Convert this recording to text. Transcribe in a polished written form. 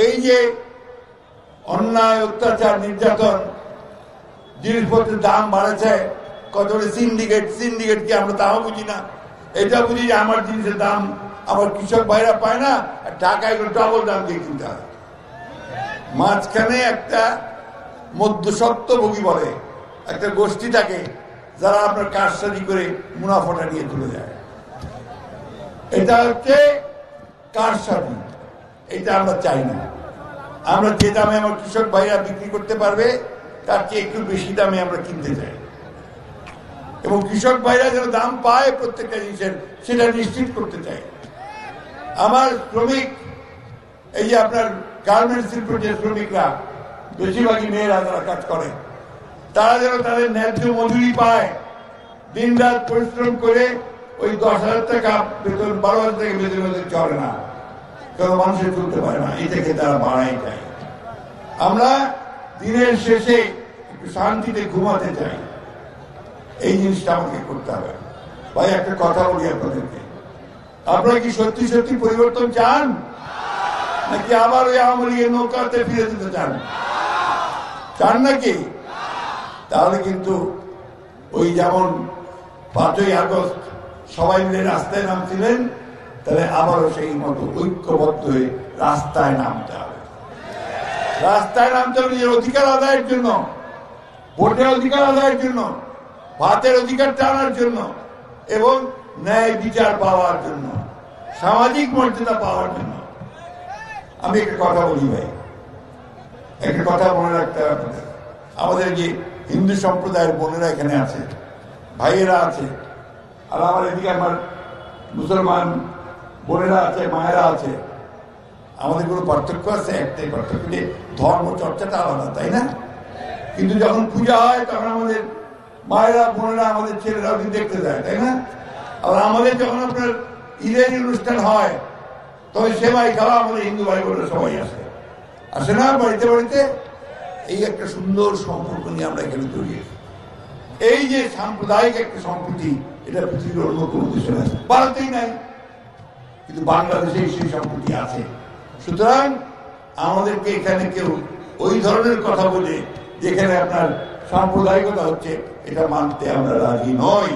এই যে অন্যায়, অত্যাচার, নির্যাতন, জিনিসপত্রের দাম বাড়েছে, কত সিন্ডিকেট কি আমরা তাও বুঝি না। এটা বুঝি যে আমার জিনিসের দাম আমার কৃষক ভাইরা পায় না, আর টাকায় ডবল দাম দিয়ে কিনতে হয়। মাঝখানে একটা মধ্যস্বত্বভোগী বলে একটা গোষ্ঠী থাকে, যারা আপনার কারসাজি করে মুনাফাটা নিয়ে তুলে যায়। এটা হচ্ছে কারসাজি, এটা আমরা চাই না। আমরা যে দামে আমার কৃষক ভাইরা বিক্রি করতে পারবে তার চেয়ে একটু বেশি দামে আমরা কিনতে চাই, এবং কৃষক ভাইরা যেন দাম পায় প্রত্যেকটা জিনিসের সেটা নিশ্চিত করতে চাই। আমার শ্রমিক, এই যে আপনার গার্মেন্টস শিল্পের যে শ্রমিকরা, বেশিরভাগই মেয়েরা যারা কাজ করে, তারা যেন তাদের ন্যায্য মজুরি পায়। দিন রাত পরিশ্রম করে ওই 10,000 টাকা বেতন, 12,000 টাকা বেতন চলে না, কারণ মানুষের চলতে পারে না, এই থেকে তারা বাড়াই চায়। আমরা দিনের শেষে একটু শান্তিতে ঘুমাতে চাই, এই জিনিসটা আমাকে করতে হবে। ভাই একটা কথা বলি আপনাদেরকে, আপনারা কি সত্যি সত্যি পরিবর্তন চান, নাকি আবার ওই আওয়ামী লীগের নৌকাতে ফিরে যেতে চান? চান নাকি? তাহলে কিন্তু ওই যেমন 5ই আগস্ট সবাই মিলে রাস্তায় নামছিলেন, তাহলে আবারও সেই মতো ঐক্যবদ্ধ হয়ে রাস্তায় নামতে হবে। রাস্তায় নামতে হবে নিজের অধিকার আদায়ের জন্য, ভোটের অধিকার আদায়ের জন্য, ভাতের অধিকার টানার জন্য, এবং ন্যায় বিচার পাওয়ার জন্য, সামাজিক মর্যাদা পাওয়ার জন্য। আমি একটা কথা বলি ভাই, একটা কথা মনে রাখতে হবে। আমাদের যে হিন্দু সম্প্রদায়ের বোনেরা এখানে আছে, ভাইয়েরা আছে, আর আমার এদিকে আমার মুসলমান বোনেরা আছে, মায়েরা আছে। আমাদের কোনো পার্থক্য আছে? একটাই পার্থক্য, যে ধর্ম চর্চাটা আলাদা, তাই না? কিন্তু যখন পূজা হয় তখন আমাদের মায়েরা, বোনেরা, আমাদের ছেলেরা ওদিন দেখতে যায়, তাই না? আর আমাদের যখন আপনার ঈদের অনুষ্ঠান হয় তবে সেবাই খাওয়া আমাদের হিন্দু ভাই বোনেরা সবাই আসে না বাড়িতে বাড়িতে। এই একটা সুন্দর সম্পর্ক নিয়ে আমরা এখানে জড়িয়েছি। এই যে সাম্প্রদায়িক একটা সম্প্রীতি, এটা পৃথিবীর অন্য কোনো দেশে নাই, ভারতেই নাই, কিন্তু বাংলাদেশে সেই সম্প্রীতি আছে। সুতরাং আমাদেরকে এখানে কেউ ওই ধরনের কথা বলে যেখানে আপনার সাম্প্রদায়িকতা হচ্ছে, এটা মানতে আমরা রাজি নই।